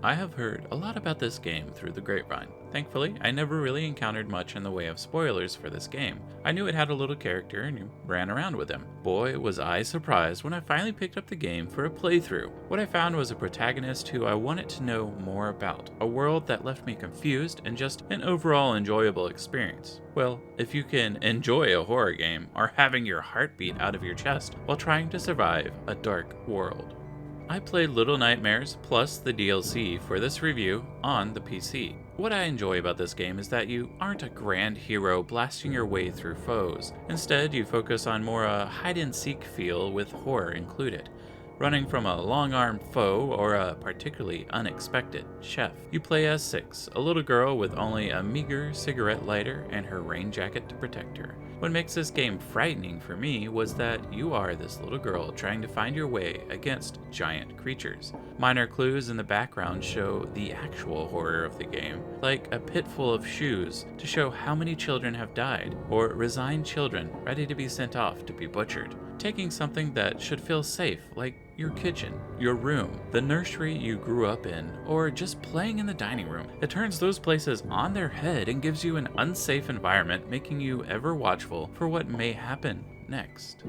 I have heard a lot about this game through the grapevine. Thankfully, I never really encountered much in the way of spoilers for this game. I knew it had a little character and you ran around with him. Boy, was I surprised when I finally picked up the game for a playthrough. What I found was a protagonist who I wanted to know more about, a world that left me confused, and just an overall enjoyable experience. Well, if you can enjoy a horror game, or having your heart beat out of your chest while trying to survive a dark world. I played Little Nightmares plus the DLC for this review on the PC. What I enjoy about this game is that you aren't a grand hero blasting your way through foes. Instead, you focus on more a hide-and-seek feel with horror included, running from a long-armed foe or a particularly unexpected chef. You play as Six, a little girl with only a meager cigarette lighter and her rain jacket to protect her. What makes this game frightening for me was that you are this little girl trying to find your way against giant creatures. Minor clues in the background show the actual horror of the game, like a pit full of shoes to show how many children have died, or resigned children ready to be sent off to be butchered. Taking something that should feel safe, like your kitchen, your room, the nursery you grew up in, or just playing in the dining room. It turns those places on their head and gives you an unsafe environment, making you ever watchful for what may happen next.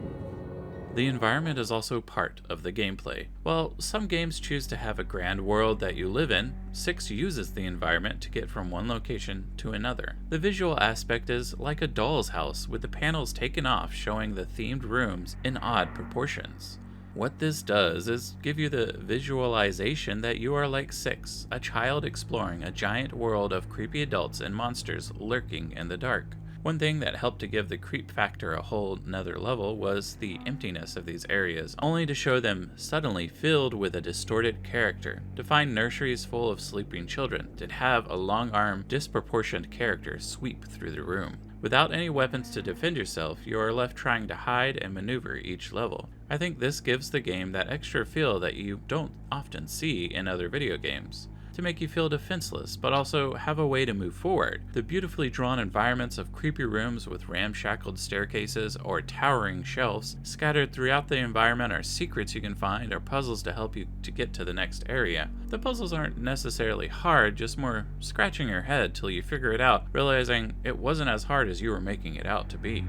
The environment is also part of the gameplay. While some games choose to have a grand world that you live in, Six uses the environment to get from one location to another. The visual aspect is like a doll's house, with the panels taken off showing the themed rooms in odd proportions. What this does is give you the visualization that you are like Six, a child exploring a giant world of creepy adults and monsters lurking in the dark. One thing that helped to give the creep factor a whole nother level was the emptiness of these areas, only to show them suddenly filled with a distorted character. To find nurseries full of sleeping children, to have a long-armed, disproportioned character sweep through the room. Without any weapons to defend yourself, you are left trying to hide and maneuver each level. I think this gives the game that extra feel that you don't often see in other video games, to make you feel defenseless, but also have a way to move forward. The beautifully drawn environments of creepy rooms with ramshackled staircases or towering shelves scattered throughout the environment are secrets you can find or puzzles to help you to get to the next area. The puzzles aren't necessarily hard, just more scratching your head till you figure it out, realizing it wasn't as hard as you were making it out to be.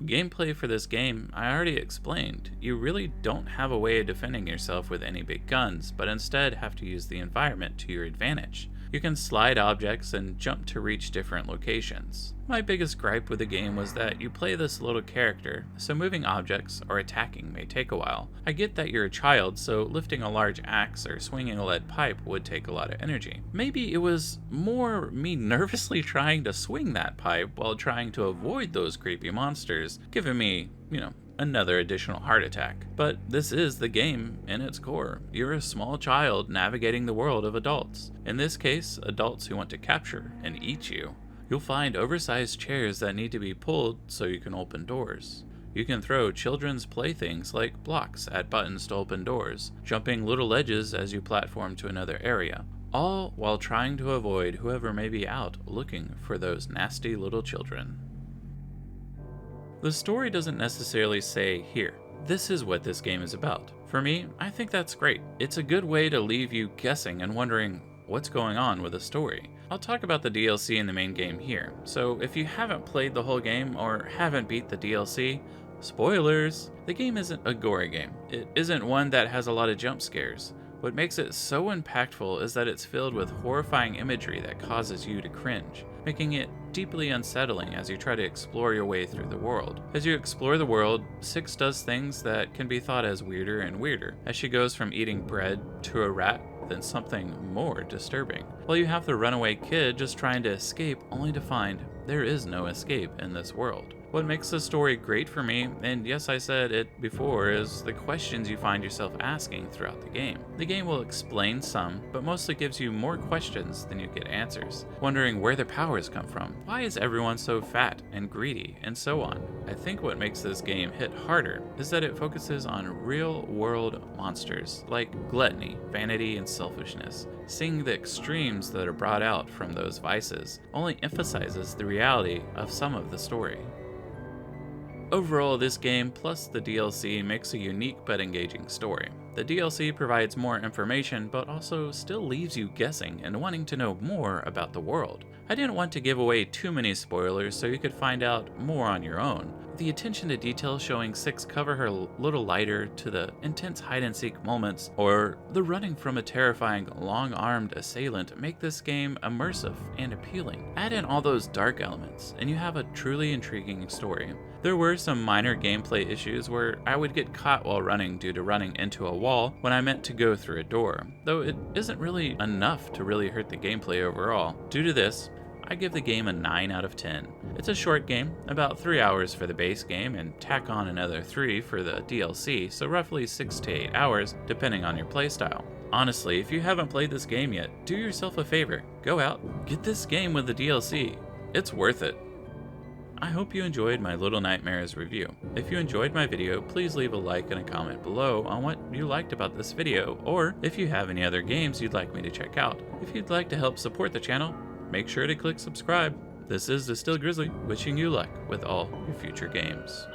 Gameplay for this game, I already explained. You really don't have a way of defending yourself with any big guns, but instead have to use the environment to your advantage. You can slide objects and jump to reach different locations. My biggest gripe with the game was that you play this little character, so moving objects or attacking may take a while. I get that you're a child, so lifting a large axe or swinging a lead pipe would take a lot of energy. Maybe it was more me nervously trying to swing that pipe while trying to avoid those creepy monsters, giving me, another additional heart attack. But this is the game in its core. You're a small child navigating the world of adults. In this case, adults who want to capture and eat you. You'll find oversized chairs that need to be pulled so you can open doors. You can throw children's playthings like blocks at buttons to open doors, jumping little ledges as you platform to another area, all while trying to avoid whoever may be out looking for those nasty little children. The story doesn't necessarily say, here, this is what this game is about. For me, I think that's great. It's a good way to leave you guessing and wondering what's going on with the story. I'll talk about the DLC in the main game here, so if you haven't played the whole game or haven't beat the DLC, spoilers! The game isn't a gory game. It isn't one that has a lot of jump scares. What makes it so impactful is that it's filled with horrifying imagery that causes you to cringe, making it deeply unsettling as you try to explore your way through the world. As you explore the world, Six does things that can be thought as weirder and weirder, as she goes from eating bread to a rat, then something more disturbing. While you have the runaway kid just trying to escape only to find there is no escape in this world. What makes the story great for me, and yes, I said it before, is the questions you find yourself asking throughout the game. The game will explain some, but mostly gives you more questions than you get answers. Wondering where their powers come from, why is everyone so fat and greedy, and so on. I think what makes this game hit harder is that it focuses on real-world monsters, like gluttony, vanity, and selfishness. Seeing the extremes that are brought out from those vices only emphasizes the reality of some of the story. Overall, this game plus the DLC makes a unique but engaging story. The DLC provides more information, but also still leaves you guessing and wanting to know more about the world. I didn't want to give away too many spoilers so you could find out more on your own. The attention to detail showing Six cover her little lighter, to the intense hide-and-seek moments, or the running from a terrifying, long-armed assailant make this game immersive and appealing. Add in all those dark elements, and you have a truly intriguing story. There were some minor gameplay issues where I would get caught while running due to running into a wall when I meant to go through a door, though it isn't really enough to really hurt the gameplay overall. Due to this, I give the game a 9 out of 10. It's a short game, about 3 hours for the base game and tack on another 3 for the DLC, so roughly 6 to 8 hours depending on your playstyle. Honestly, if you haven't played this game yet, do yourself a favor. Go out, get this game with the DLC. It's worth it. I hope you enjoyed my Little Nightmares review. If you enjoyed my video, please leave a like and a comment below on what you liked about this video, or if you have any other games you'd like me to check out. If you'd like to help support the channel, make sure to click subscribe. This is Distilled Grizzly, wishing you luck with all your future games.